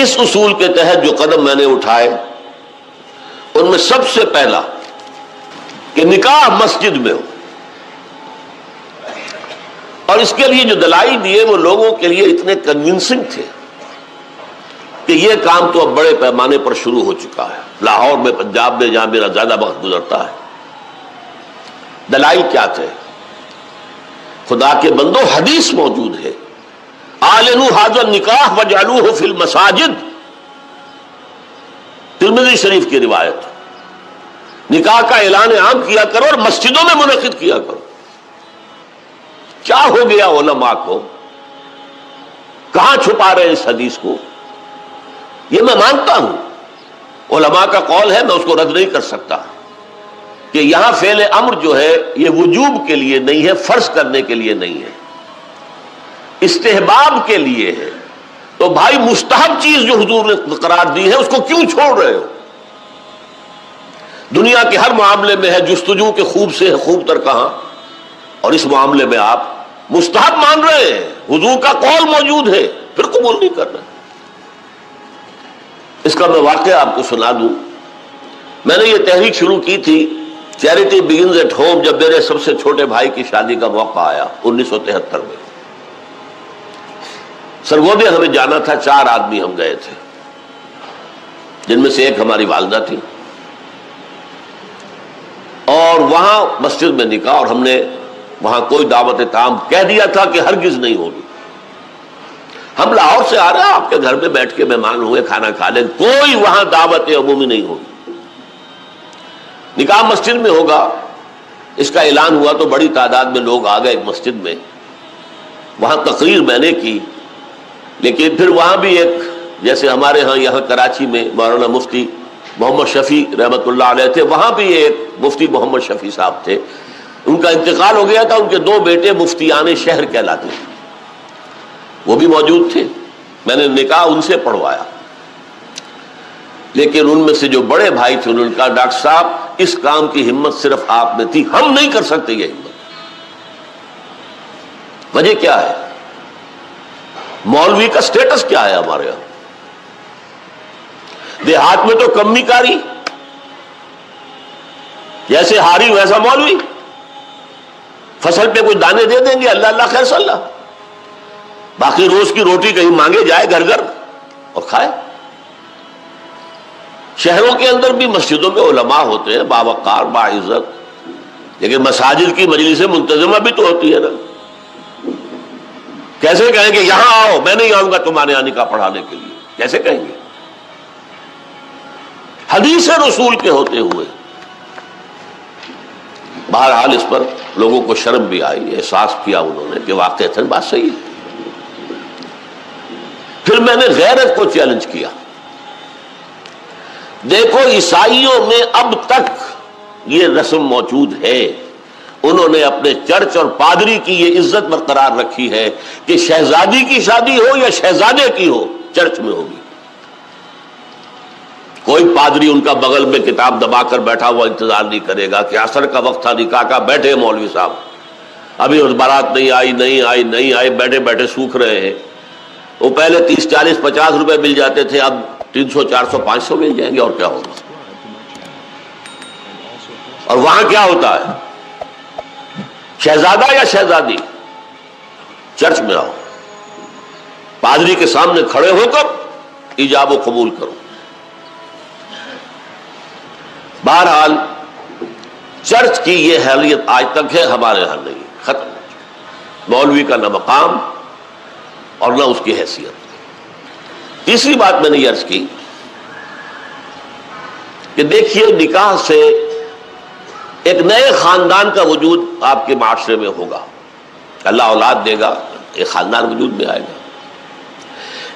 اس اصول کے تحت جو قدم میں نے اٹھائے ان میں سب سے پہلا کہ نکاح مسجد میں ہو، اور اس کے لیے جو دلائل دیے وہ لوگوں کے لیے اتنے کنونسنگ تھے کہ یہ کام تو اب بڑے پیمانے پر شروع ہو چکا ہے، لاہور میں، پنجاب میں، جہاں میرا زیادہ وقت گزرتا ہے۔ دلائل کیا تھے؟ خدا کے بندو، حدیث موجود ہے، اعلنوا ھذا النکاح واجعلوہ فی المساجد، ترمذی شریف کی روایت، نکاح کا اعلان عام کیا کرو اور مسجدوں میں منعقد کیا کرو۔ کیا ہو گیا علماء کو؟ کہاں چھپا رہے اس حدیث کو؟ یہ میں مانتا ہوں، علماء کا قول ہے، میں اس کو رد نہیں کر سکتا کہ یہاں فعل امر جو ہے یہ وجوب کے لیے نہیں ہے، فرض کرنے کے لیے نہیں ہے، استحباب کے لیے ہے۔ تو بھائی مستحب چیز جو حضور نے قرار دی ہے اس کو کیوں چھوڑ رہے ہو؟ دنیا کے ہر معاملے میں ہے جستجو کے خوب سے ہے خوب تر کہاں، اور اس معاملے میں آپ مستحب مان رہے ہیں، حضور کا قول موجود ہے، پھر قبول نہیں کر رہے۔ اس کا میں واقعہ آپ کو سنا دوں۔ میں نے یہ تحریک شروع کی تھی، چیریٹی بگنز ایٹ ہوم، جب میرے سب سے چھوٹے بھائی کی شادی کا موقع آیا 1973 میں۔ سرگودے ہمیں جانا تھا، 4 آدمی ہم گئے تھے، جن میں سے ایک ہماری والدہ تھی، اور وہاں مسجد میں نکاح، اور ہم نے وہاں کوئی دعوت تام کہہ دیا تھا کہ ہرگز نہیں ہوگی۔ ہم لاہور سے آ رہے ہیں، آپ کے گھر میں بیٹھ کے مہمان ہوئے، کھانا کھا لیں، کوئی وہاں دعوت عمومی نہیں ہوگی، نکاح مسجد میں ہوگا۔ اس کا اعلان ہوا تو بڑی تعداد میں لوگ آ گئے ایک مسجد میں، وہاں تقریر میں نے کی، لیکن پھر وہاں بھی ایک، جیسے ہمارے ہاں یہاں کراچی میں مولانا مفتی محمد شفیع رحمۃ اللہ علیہ تھے، وہاں بھی ایک مفتی محمد شفیع صاحب تھے، ان کا انتقال ہو گیا تھا، ان کے 2 بیٹے مفتیان شہر کہلاتے تھے، وہ بھی موجود تھے، میں نے نکاح ان سے پڑھوایا۔ لیکن ان میں سے جو بڑے بھائی تھے انہوں نے کہا ڈاکٹر صاحب اس کام کی ہمت صرف آپ میں تھی، ہم نہیں کر سکتے یہ ہمت۔ وجہ کیا ہے؟ مولوی کا سٹیٹس کیا ہے ہمارے یہاں؟ دیہات میں تو کمی کاری، جیسے ہاری ویسا مولوی، فصل پہ کوئی دانے دے دیں گے، اللہ اللہ خیر صلی اللہ، باقی روز کی روٹی کہیں مانگے جائے گھر گھر اور کھائے۔ شہروں کے اندر بھی مسجدوں میں علماء ہوتے ہیں باوقار باعزت، لیکن مساجد کی مجلس منتظمہ بھی تو ہوتی ہے نا۔ کیسے کہیں گے یہاں آؤ، میں نہیں آؤں گا تمہارے یہاں نکاح پڑھانے کے لیے؟ کیسے کہیں گے؟ حدیث رسول کے ہوتے ہوئے۔ بہرحال اس پر لوگوں کو شرم بھی آئی، احساس کیا انہوں نے کہ واقعتاً بات صحیح ہے۔ پھر میں نے غیرت کو چیلنج کیا۔ دیکھو عیسائیوں میں اب تک یہ رسم موجود ہے، انہوں نے اپنے چرچ اور پادری کی یہ عزت برقرار رکھی ہے کہ شہزادی کی شادی ہو یا شہزادے کی ہو چرچ میں ہوگی۔ کوئی پادری ان کا بغل میں کتاب دبا کر بیٹھا ہوا انتظار نہیں کرے گا کہ عصر کا وقت تھا نکاح کا، بیٹھے مولوی صاحب ابھی اس بارات نہیں آئی، بیٹھے بیٹھے سوکھ رہے ہیں۔ وہ پہلے 30 40 50 روپے مل جاتے تھے، اب 300 400 500 مل جائیں گے، اور کیا ہوگا؟ اور وہاں کیا ہوتا ہے؟ شہزادہ یا شہزادی چرچ میں آؤ، پادری کے سامنے کھڑے ہو کر ایجاب و قبول کرو۔ بہرحال چرچ کی یہ حیثیت آج تک ہے، ہمارے یہاں نہیں، ختم ہو چکی۔ مولوی کا نہ مقام اور نہ اس کی حیثیت۔ تیسری بات میں نے یہ عرض کی کہ دیکھیے نکاح سے ایک نئے خاندان کا وجود آپ کے معاشرے میں ہوگا، اللہ اولاد دے گا، ایک خاندان وجود میں آئے گا۔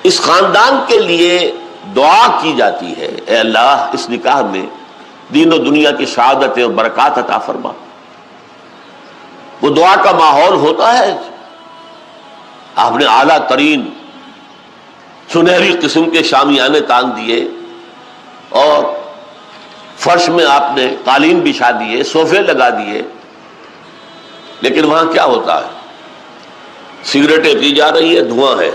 اس خاندان کے لیے دعا کی جاتی ہے، اے اللہ اس نکاح میں دین و دنیا کی سعادت اور برکات عطا فرما۔ وہ دعا کا ماحول ہوتا ہے، آپ نے اعلیٰ ترین سنہری قسم کے شامیانے تان دیے، اور فرش میں آپ نے قالین بچھا دیے، صوفے لگا دیے، لیکن وہاں کیا ہوتا ہے؟ سگریٹیں پی جا رہی ہے، دھواں ہے،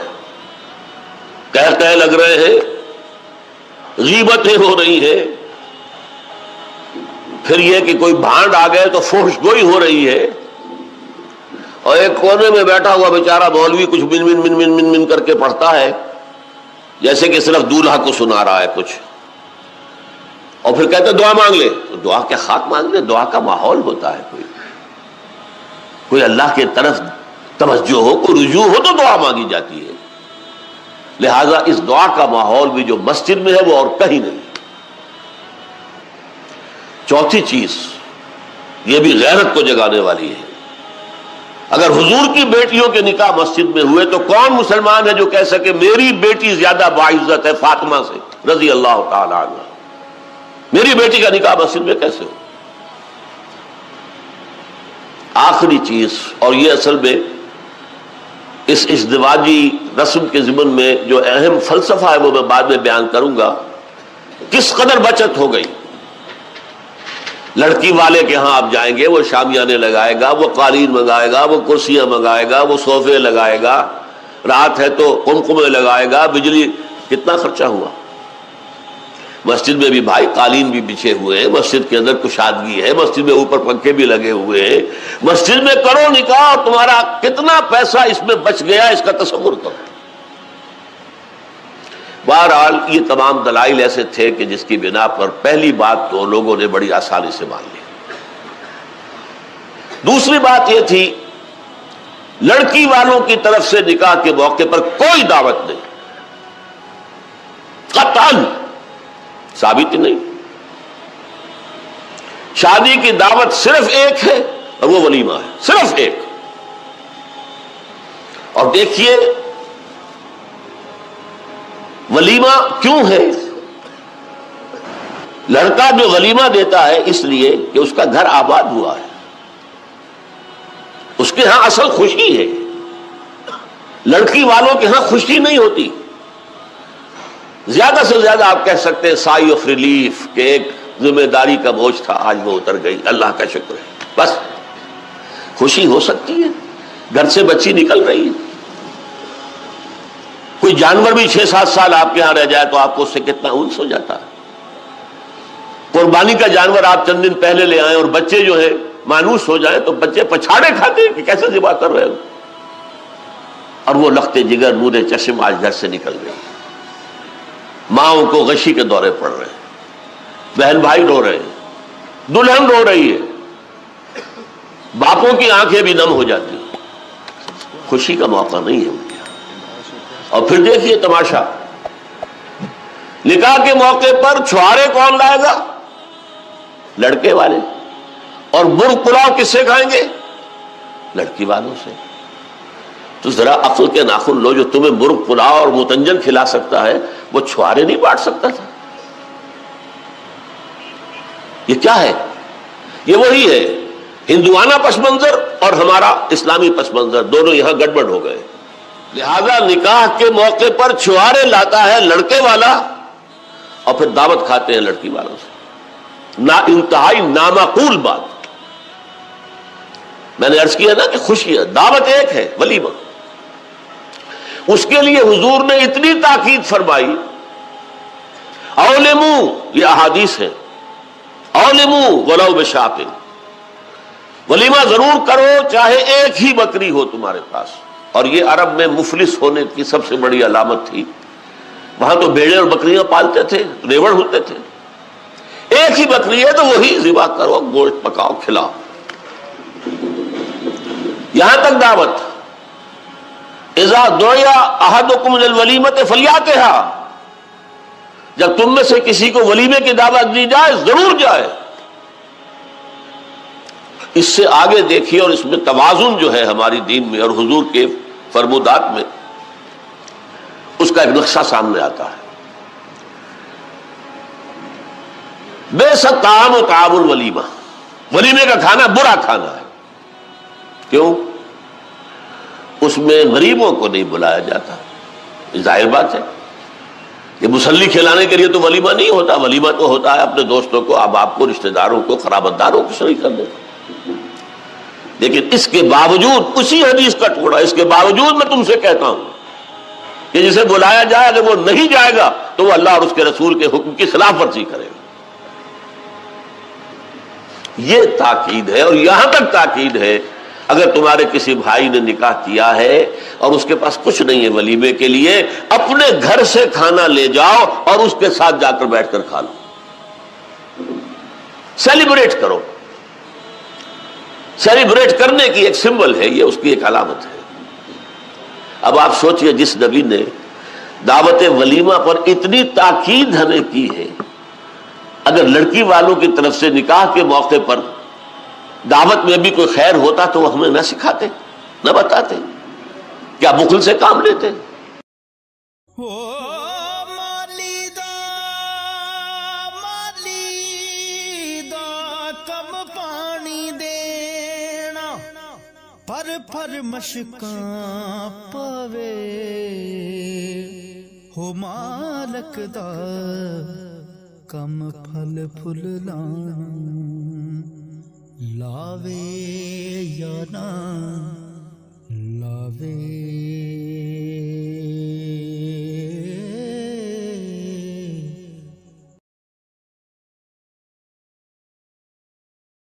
کہہ لگ رہے ہیں، غیبتیں ہو رہی ہیں، پھر یہ کہ کوئی بھانڈ آ گئے تو فحش گوئی ہو رہی ہے، اور ایک کونے میں بیٹھا ہوا بیچارہ مولوی کچھ من من من من من من کر کے پڑھتا ہے جیسے کہ صرف دولہا کو سنا رہا ہے کچھ، اور پھر کہتے دعا مانگ لے. تو دعا کیا خاک مانگ لے؟ دعا کا ماحول ہوتا ہے، کوئی اللہ کی طرف توجہ ہو، کوئی رجوع ہو تو دعا مانگی جاتی ہے. لہذا اس دعا کا ماحول بھی جو مسجد میں ہے وہ اور کہیں نہیں. چوتھی چیز یہ بھی غیرت کو جگانے والی ہے. اگر حضور کی بیٹیوں کے نکاح مسجد میں ہوئے تو کون مسلمان ہے جو کہہ سکے میری بیٹی زیادہ باعزت ہے فاطمہ سے رضی اللہ تعالی عنہ؟ میری بیٹی کا نکاح مسجد میں کیسے ہو؟ آخری چیز، اور یہ اصل میں اس ازدواجی رسم کے ضمن میں جو اہم فلسفہ ہے وہ میں بعد میں بیان کروں گا. کس قدر بچت ہو گئی. لڑکی والے کے ہاں آپ جائیں گے، وہ شامیانے لگائے گا، وہ قالین منگائے گا، وہ کرسیاں منگائے گا، وہ صوفے لگائے گا، رات ہے تو قمقمے لگائے گا، بجلی. کتنا خرچہ ہوا. مسجد میں بھی بھائی قالین بھی بچھے ہوئے ہیں، مسجد کے اندر کشادگی ہے، مسجد میں اوپر پنکھے بھی لگے ہوئے ہیں. مسجد میں کرو نکاح اور تمہارا کتنا پیسہ اس میں بچ گیا اس کا تصور کرو. بہرحال یہ تمام دلائل ایسے تھے کہ جس کی بنا پر پہلی بات تو لوگوں نے بڑی آسانی سے مان لی. دوسری بات یہ تھی لڑکی والوں کی طرف سے نکاح کے موقع پر کوئی دعوت نہیں، قطعاً ثابت نہیں. شادی کی دعوت صرف ایک ہے اور وہ ولیمہ ہے، صرف ایک. اور دیکھیے ولیمہ کیوں ہے. لڑکا جو ولیمہ دیتا ہے اس لیے کہ اس کا گھر آباد ہوا ہے، اس کے ہاں اصل خوشی ہے. لڑکی والوں کے ہاں خوشی نہیں ہوتی. زیادہ سے زیادہ آپ کہہ سکتے ہیں سائی آف ریلیف کہ ایک ذمہ داری کا بوجھ تھا آج وہ اتر گئی، اللہ کا شکر ہے. بس خوشی ہو سکتی ہے، گھر سے بچی نکل رہی ہے. کوئی جانور بھی 6-7 سال آپ کے ہاں رہ جائے تو آپ کو اس سے کتنا انس ہو جاتا ہے. قربانی کا جانور آپ چند دن پہلے لے آئیں اور بچے جو ہے مانوس ہو جائیں تو بچے پچھاڑے کھاتے ہیں کہ کیسے ذبح کر رہے ہو. اور وہ لختے جگر نورے چشم آج گھر سے نکل گئے. ماؤں کو غشی کے دورے پڑ رہے ہیں، بہن بھائی رو رہے ہیں، دلہن رو رہی ہے، باپوں کی آنکھیں بھی نم ہو جاتی ہیں. خوشی کا موقع نہیں ہے ان کے. اور پھر دیکھیے تماشا، نکاح کے موقع پر چھوارے کون لائے گا؟ لڑکے والے. اور مرغ پلاؤ کس سے کھائیں گے؟ لڑکی والوں سے. تو ذرا عقل کے ناخن لو، جو تمہیں مرغ پلاؤ اور متنجن کھلا سکتا ہے وہ چھوارے نہیں بانٹ سکتا تھا. یہ کیا ہے؟ یہ وہی ہے ہندوانہ پس منظر اور ہمارا اسلامی پس منظر، دونوں یہاں گڑبڑ ہو گئے. لہذا نکاح کے موقع پر چھوارے لاتا ہے لڑکے والا اور پھر دعوت کھاتے ہیں لڑکی والوں سے. انتہائی نامعقول بات. میں نے عرض کیا نا کہ خوشی ہے، دعوت ایک ہے ولیمہ. اس کے لیے حضور نے اتنی تاکید فرمائی. اولموا، یہ احادیث ہے، اولموا ولو بشاۃ، ولیمہ ضرور کرو چاہے ایک ہی بکری ہو تمہارے پاس. اور یہ عرب میں مفلس ہونے کی سب سے بڑی علامت تھی. وہاں تو بھیڑیں اور بکریاں پالتے تھے، ریوڑ ہوتے تھے. ایک ہی بکری ہے تو وہی ذبح کرو، گوشت پکاؤ، کھلاؤ. یہاں تک دعوت اذا دعی احدکم للولیمۃ فلیاتھا، جب تم میں سے کسی کو ولیمے کی دعوت دی جائے ضرور جائے. اس سے آگے دیکھیے، اور اس میں توازن جو ہے ہماری دین میں اور حضور کے فرمودات میں، اس کا ایک نقشہ سامنے آتا ہے. بئس الطعام طعام الولیمہ، ولیمے کا کھانا برا کھانا ہے. کیوں؟ اس میں غریبوں کو نہیں بلایا جاتا. ظاہر بات ہے، یہ مسلی کھلانے کے لیے تو ولیمہ نہیں ہوتا. ولیمہ تو ہوتا ہے اپنے دوستوں کو، احباب کو، رشتہ داروں کو، قرابت داروں کو شریک کرنے. لیکن اس کے باوجود، اسی حدیث کا ٹکڑا، اس کے باوجود میں تم سے کہتا ہوں کہ جسے بلایا جائے اگر وہ نہیں جائے گا تو وہ اللہ اور اس کے رسول کے حکم کی خلاف ورزی کرے گا. یہ تاکید ہے. اور یہاں تک تاکید ہے اگر تمہارے کسی بھائی نے نکاح کیا ہے اور اس کے پاس کچھ نہیں ہے ولیمے کے لیے، اپنے گھر سے کھانا لے جاؤ اور اس کے ساتھ جا کر بیٹھ کر کھا لو، سیلیبریٹ کرو. سیلیبریٹ کرنے کی ایک سمبل ہے، یہ اس کی ایک علامت ہے. اب آپ سوچئے جس نبی نے دعوت ولیمہ پر اتنی تاکید ہمیں کی ہے، اگر لڑکی والوں کی طرف سے نکاح کے موقع پر دعوت میں بھی کوئی خیر ہوتا تو وہ ہمیں نہ سکھاتے، نہ بتاتے؟ کیا بخل سے کام لیتے؟ پر مشکاں پاوے ہو مالک دا کم پھل پھل لاوے یا نہ